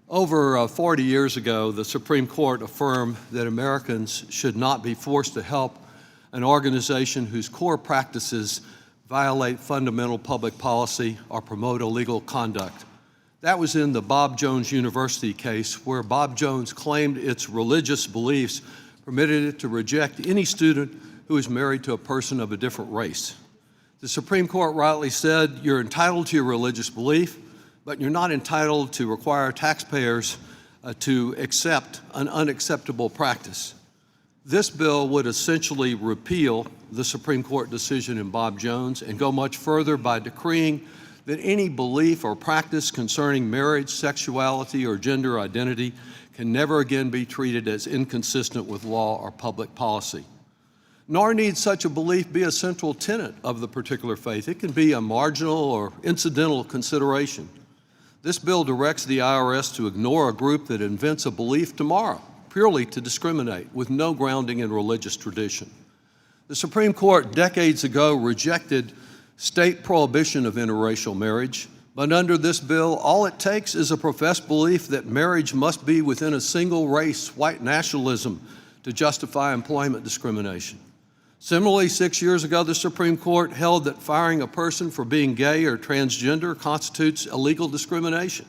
Over 40 years ago, the Supreme Court affirmed that Americans should not be forced to help an organization whose core practices violate fundamental public policy or promote illegal conduct. That was in the Bob Jones University case, where Bob Jones claimed its religious beliefs permitted it to reject any student who is married to a person of a different race. The Supreme Court rightly said, you're entitled to your religious belief, but you're not entitled to require taxpayers to accept an unacceptable practice. This bill would essentially repeal the Supreme Court decision in Bob Jones and go much further by decreeing that any belief or practice concerning marriage, sexuality, or gender identity can never again be treated as inconsistent with law or public policy. Nor need such a belief be a central tenet of the particular faith. It can be a marginal or incidental consideration. This bill directs the IRS to ignore a group that invents a belief tomorrow, purely to discriminate, with no grounding in religious tradition. The Supreme Court decades ago rejected state prohibition of interracial marriage, but under this bill, all it takes is a professed belief that marriage must be within a single race, white nationalism, to justify employment discrimination. Similarly, 6 years ago, the Supreme Court held that firing a person for being gay or transgender constitutes illegal discrimination.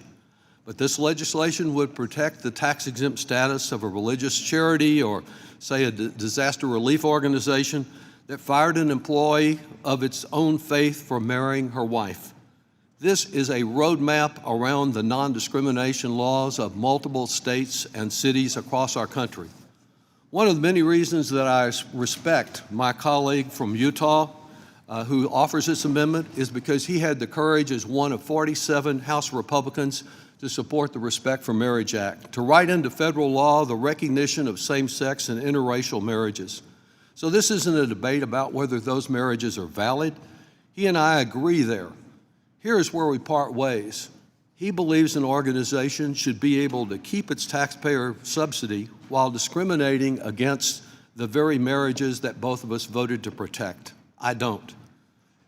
But this legislation would protect the tax-exempt status of a religious charity or, say, a disaster relief organization that fired an employee of its own faith for marrying her wife. This is a roadmap around the non-discrimination laws of multiple states and cities across our country. One of the many reasons that I respect my colleague from Utah who offers this amendment is because he had the courage as one of 47 House Republicans to support the Respect for Marriage Act, to write into federal law the recognition of same-sex and interracial marriages. So this isn't a debate about whether those marriages are valid. He and I agree there. Here is where we part ways. He believes an organization should be able to keep its taxpayer subsidy while discriminating against the very marriages that both of us voted to protect. I don't.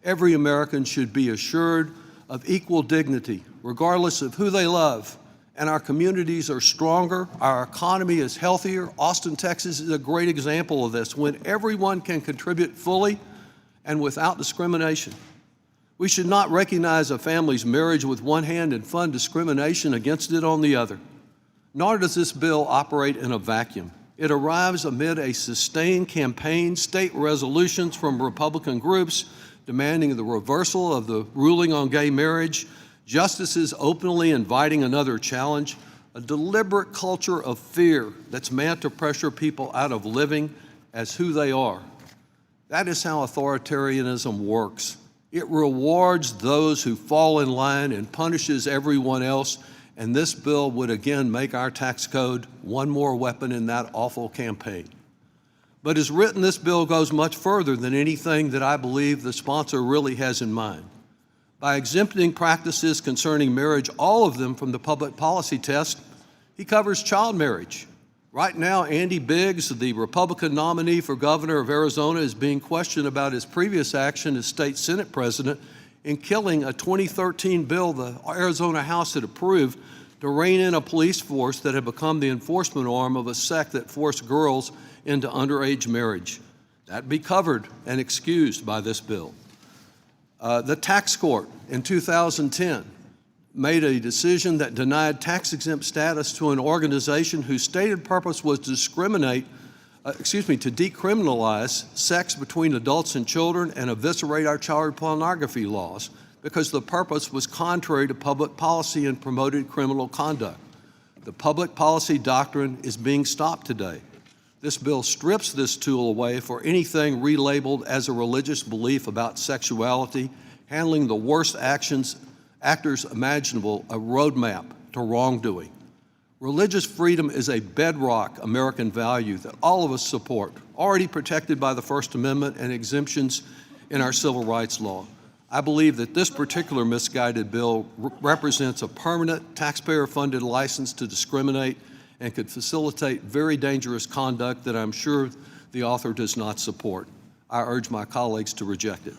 Every American should be assured of equal dignity, regardless of who they love, and our communities are stronger, our economy is healthier. Austin, Texas is a great example of this, when everyone can contribute fully and without discrimination. We should not recognize a family's marriage with one hand and fund discrimination against it on the other. Nor does this bill operate in a vacuum. It arrives amid a sustained campaign, state resolutions from Republican groups demanding the reversal of the ruling on gay marriage, justices openly inviting another challenge, a deliberate culture of fear that's meant to pressure people out of living as who they are. That is how authoritarianism works. It rewards those who fall in line and punishes everyone else, and this bill would again make our tax code one more weapon in that awful campaign. But as written, this bill goes much further than anything that I believe the sponsor really has in mind. By exempting practices concerning marriage, all of them from the public policy test, he covers child marriage. Right now, Andy Biggs, the Republican nominee for governor of Arizona, is being questioned about his previous action as state Senate president in killing a 2013 bill the Arizona House had approved to rein in a police force that had become the enforcement arm of a sect that forced girls into underage marriage. That'd be covered and excused by this bill. The tax court in 2010 made a decision that denied tax-exempt status to an organization whose stated purpose was to decriminalize sex between adults and children and eviscerate our child pornography laws because the purpose was contrary to public policy and promoted criminal conduct. The public policy doctrine is being stopped today. This bill strips this tool away for anything relabeled as a religious belief about sexuality, handling the worst actors imaginable, a roadmap to wrongdoing. Religious freedom is a bedrock American value that all of us support, already protected by the First Amendment and exemptions in our civil rights law. I believe that this particular misguided bill represents a permanent taxpayer-funded license to discriminate and could facilitate very dangerous conduct that I'm sure the author does not support. I urge my colleagues to reject it.